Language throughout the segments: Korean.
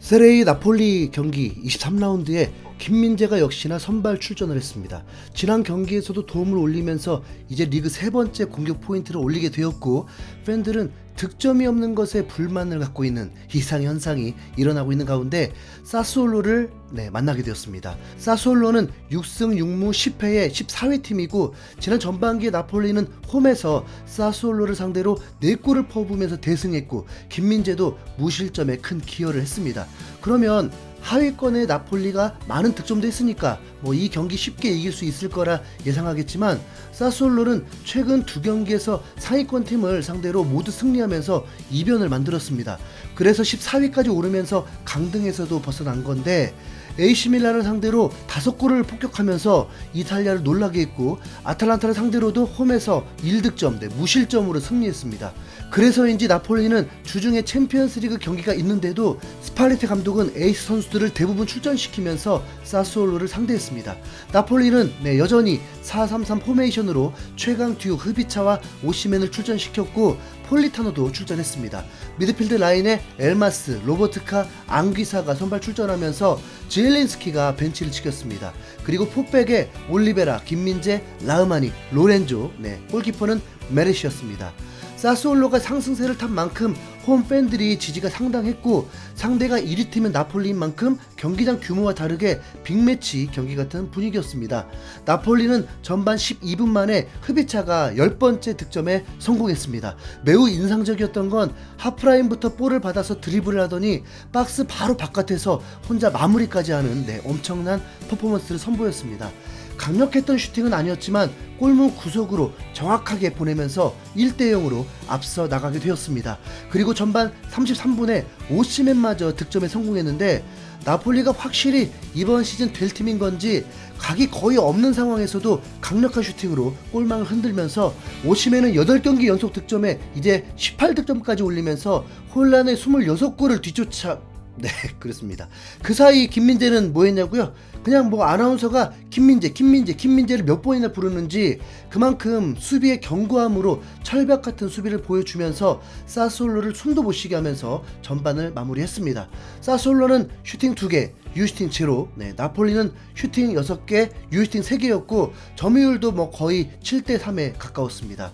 세레이 나폴리 경기 23라운드에 김민재가 역시나 선발 출전을 했습니다. 지난 경기에서도 도움을 올리면서 이제 리그 세 번째 공격 포인트를 올리게 되었고, 팬들은 득점이 없는 것에 불만을 갖고 있는 이상 현상이 일어나고 있는 가운데 사스올로를 만나게 되었습니다. 사스올로는 6승 6무 10패의 14위 팀이고, 지난 전반기에 나폴리는 홈에서 사스올로를 상대로 4골을 퍼부으면서 대승했고, 김민재도 무실점에 큰 기여를 했습니다. 그러면 하위권의 나폴리가 많은 득점도 했으니까 이 경기 쉽게 이길 수 있을 거라 예상하겠지만, 사스올로는 최근 2경기에서 상위권 팀을 상대로 모두 승리하면서 이변을 만들었습니다. 그래서 14위까지 오르면서 강등에서도 벗어난 건데, AC 밀란을 상대로 5골을 폭격하면서 이탈리아를 놀라게 했고, 아탈란타를 상대로도 홈에서 1득점, 무실점으로 승리했습니다. 그래서인지 나폴리는 주중에 챔피언스리그 경기가 있는데도 스팔레티 감독은 에이스 선수들을 대부분 출전시키면서 사스올로를 상대했습니다. 나폴리는 여전히 4-3-3 포메이션으로 최강 듀오 흐비차와 오시멘을 출전시켰고, 폴리타노도 출전했습니다. 미드필드 라인에 엘마스, 로버트카, 앙귀사가 선발 출전하면서 지엘린스키가 벤치를 지켰습니다. 그리고 포백에 올리베라, 김민재, 라흐마니, 로렌조, 골키퍼는 메르시였습니다. 사스올로가 상승세를 탄 만큼 홈 팬들이 지지가 상당했고, 상대가 1위 팀인 나폴리인 만큼 경기장 규모와 다르게 빅매치 경기 같은 분위기였습니다. 나폴리는 전반 12분 만에 흐비차가 10번째 득점에 성공했습니다. 매우 인상적이었던 건 하프라인부터 볼을 받아서 드리블을 하더니 박스 바로 바깥에서 혼자 마무리까지 하는 엄청난 퍼포먼스를 선보였습니다. 강력했던 슈팅은 아니었지만 골문 구석으로 정확하게 보내면서 1대0으로 앞서 나가게 되었습니다. 그리고 전반 33분에 오시멘마저 득점에 성공했는데, 나폴리가 확실히 이번 시즌 될 팀인 건지 각이 거의 없는 상황에서도 강력한 슈팅으로 골망을 흔들면서 오시멘은 8경기 연속 득점에 이제 18득점까지 올리면서 혼란의 26골을 뒤쫓아 그렇습니다. 그 사이 김민재는 뭐 했냐고요? 그냥 아나운서가 김민재를 몇 번이나 부르는지 그만큼 수비의 견고함으로 철벽 같은 수비를 보여주면서 사스올로를 숨도 못 쉬게 하면서 전반을 마무리했습니다. 사스올로는 슈팅 2개, 유슈팅 0, 나폴리는 슈팅 6개, 유슈팅 3개였고 점유율도 거의 7대3에 가까웠습니다.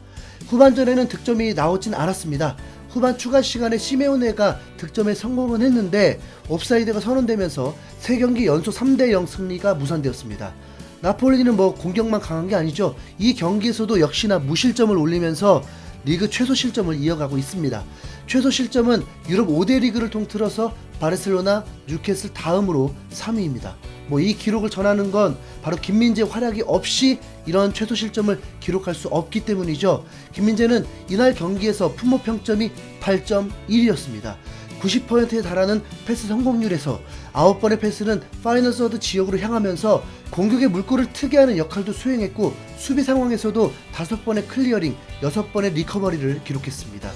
후반전에는 득점이 나오진 않았습니다. 후반 추가 시간에 시메오네가 득점에 성공은 했는데 옵사이드가 선언되면서 3경기 연속 3대0 승리가 무산되었습니다. 나폴리는 공격만 강한 게 아니죠. 이 경기에서도 역시나 무실점을 올리면서 리그 최소 실점을 이어가고 있습니다. 최소 실점은 유럽 5대 리그를 통틀어서 바르셀로나, 뉴캐슬 다음으로 3위입니다. 이 기록을 전하는 건 바로 김민재 활약이 없이 이런 최소 실점을 기록할 수 없기 때문이죠. 김민재는 이날 경기에서 품목 평점이 8.1이었습니다. 90%에 달하는 패스 성공률에서 9번의 패스는 파이널 서드 지역으로 향하면서 공격의 물꼬를 트게 하는 역할도 수행했고, 수비 상황에서도 5번의 클리어링, 6번의 리커버리를 기록했습니다.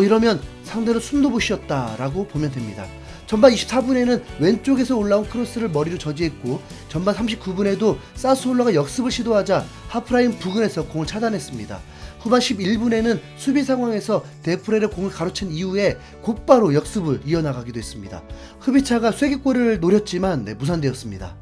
이러면 상대는 숨도 못 쉬었다라고 보면 됩니다. 전반 24분에는 왼쪽에서 올라온 크로스를 머리로 저지했고, 전반 39분에도 사스올로가 역습을 시도하자 하프라인 부근에서 공을 차단했습니다. 후반 11분에는 수비 상황에서 데프렐의 공을 가로챈 이후에 곧바로 역습을 이어나가기도 했습니다. 흐비차가 쐐기골을 노렸지만 무산되었습니다.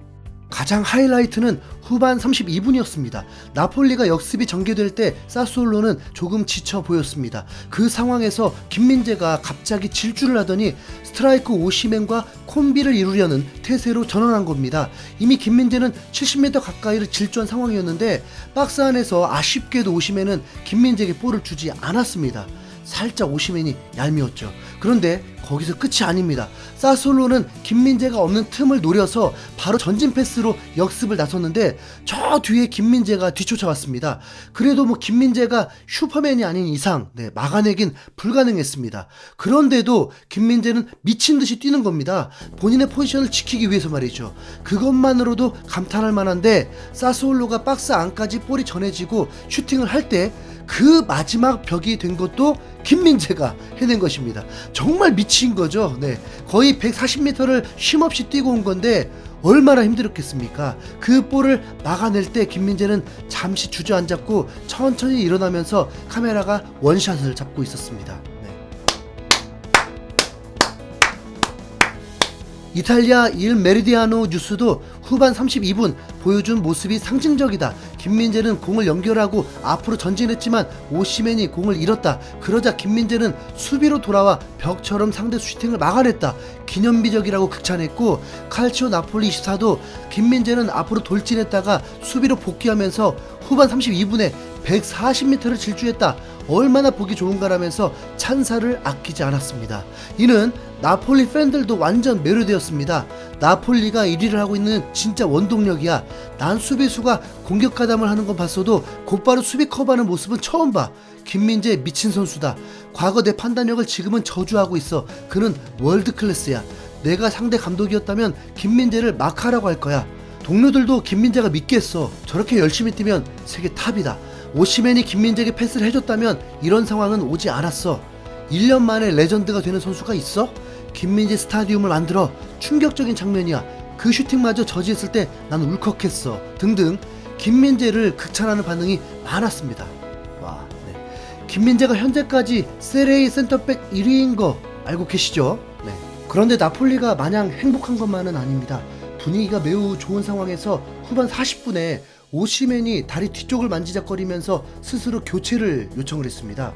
가장 하이라이트는 후반 32분이었습니다. 나폴리가 역습이 전개될 때 사스올로는 조금 지쳐 보였습니다. 그 상황에서 김민재가 갑자기 질주를 하더니 스트라이크 오시멘과 콤비를 이루려는 태세로 전환한 겁니다. 이미 김민재는 70m 가까이를 질주한 상황이었는데 박스 안에서 아쉽게도 오시멘은 김민재에게 볼을 주지 않았습니다. 살짝 오시멘이 얄미웠죠. 그런데 거기서 끝이 아닙니다. 사스올로는 김민재가 없는 틈을 노려서 바로 전진 패스로 역습을 나섰는데 저 뒤에 김민재가 뒤쫓아왔습니다. 그래도 김민재가 슈퍼맨이 아닌 이상 막아내긴 불가능했습니다. 그런데도 김민재는 미친 듯이 뛰는 겁니다. 본인의 포지션을 지키기 위해서 말이죠. 그것만으로도 감탄할 만한데, 사스올로가 박스 안까지 볼이 전해지고 슈팅을 할 때 그 마지막 벽이 된 것도 김민재가 해낸 것입니다. 정말 미친 거죠. 거의 140m를 쉼없이 뛰고 온 건데 얼마나 힘들었겠습니까? 그 볼을 막아낼 때 김민재는 잠시 주저앉았고 천천히 일어나면서 카메라가 원샷을 잡고 있었습니다. 이탈리아 일 메리디아노 뉴스도 후반 32분 보여준 모습이 상징적이다. 김민재는 공을 연결하고 앞으로 전진했지만 오시멘이 공을 잃었다. 그러자 김민재는 수비로 돌아와 벽처럼 상대 슈팅을 막아냈다. 기념비적이라고 극찬했고, 칼치오 나폴리 24도 김민재는 앞으로 돌진했다가 수비로 복귀하면서 후반 32분에 140m를 질주했다. 얼마나 보기 좋은가라면서 찬사를 아끼지 않았습니다. 이는 나폴리 팬들도 완전 매료되었습니다. 나폴리가 1위를 하고 있는 진짜 원동력이야. 난 수비수가 공격 가담을 하는 건 봤어도 곧바로 수비 커버하는 모습은 처음 봐. 김민재 미친 선수다. 과거 내 판단력을 지금은 저주하고 있어. 그는 월드 클래스야. 내가 상대 감독이었다면 김민재를 마카라고 할 거야. 동료들도 김민재가 믿겠어. 저렇게 열심히 뛰면 세계 탑이다. 오시멘이 김민재에게 패스를 해줬다면 이런 상황은 오지 않았어. 1년 만에 레전드가 되는 선수가 있어? 김민재 스타디움을 만들어. 충격적인 장면이야. 그 슈팅마저 저지했을 때 난 울컥했어. 등등 김민재를 극찬하는 반응이 많았습니다. 와, 네. 김민재가 현재까지 세레이 센터백 1위인 거 알고 계시죠? 네. 그런데 나폴리가 마냥 행복한 것만은 아닙니다. 분위기가 매우 좋은 상황에서 후반 40분에 오시멘이 다리 뒤쪽을 만지작거리면서 스스로 교체를 요청을 했습니다.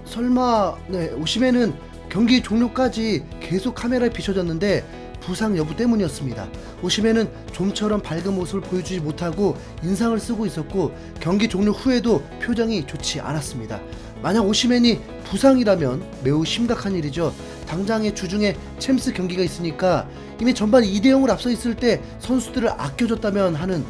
설마 오시멘은 경기 종료까지 계속 카메라에 비춰졌는데 부상 여부 때문이었습니다. 오시멘은 좀처럼 밝은 모습을 보여주지 못하고 인상을 쓰고 있었고, 경기 종료 후에도 표정이 좋지 않았습니다. 만약 오시멘이 부상이라면 매우 심각한 일이죠. 당장의 주중에 챔스 경기가 있으니까 이미 전반 2대0을 앞서 있을 때 선수들을 아껴줬다면 하는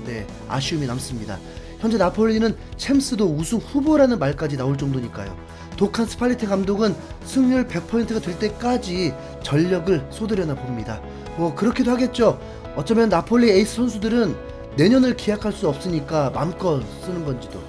아쉬움이 남습니다. 현재 나폴리는 챔스도 우승 후보라는 말까지 나올 정도니까요. 독한 스팔리테 감독은 승률 100%가 될 때까지 전력을 쏟으려나 봅니다. 뭐 그렇기도 하겠죠. 어쩌면 나폴리 에이스 선수들은 내년을 기약할 수 없으니까 마음껏 쓰는 건지도.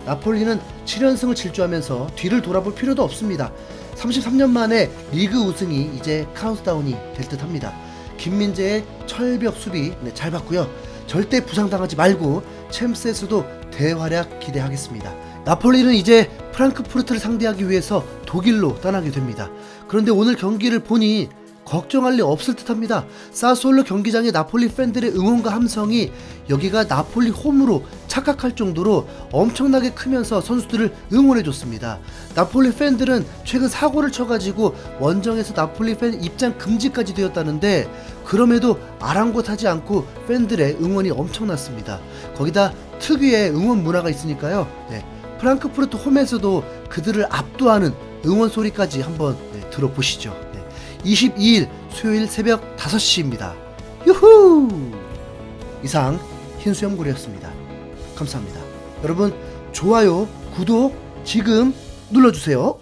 나폴리는 7연승을 질주하면서 뒤를 돌아볼 필요도 없습니다. 33년 만에 리그 우승이 이제 카운트다운이 될 듯 합니다. 김민재의 철벽 수비 잘 봤고요. 절대 부상당하지 말고 챔스에서도 대활약 기대하겠습니다. 나폴리는 이제 프랑크푸르트를 상대하기 위해서 독일로 떠나게 됩니다. 그런데 오늘 경기를 보니 걱정할 리 없을 듯합니다. 사솔로 경기장의 나폴리 팬들의 응원과 함성이 여기가 나폴리 홈으로 착각할 정도로 엄청나게 크면서 선수들을 응원해줬습니다. 나폴리 팬들은 최근 사고를 쳐가지고 원정에서 나폴리 팬 입장 금지까지 되었다는데, 그럼에도 아랑곳하지 않고 팬들의 응원이 엄청났습니다. 거기다 특유의 응원 문화가 있으니까요. 프랑크푸르트 홈에서도 그들을 압도하는 응원 소리까지 한번 들어보시죠. 22일 수요일 새벽 5시입니다. 유후! 이상 흰수염고래였습니다. 감사합니다. 여러분, 좋아요, 구독 지금 눌러주세요.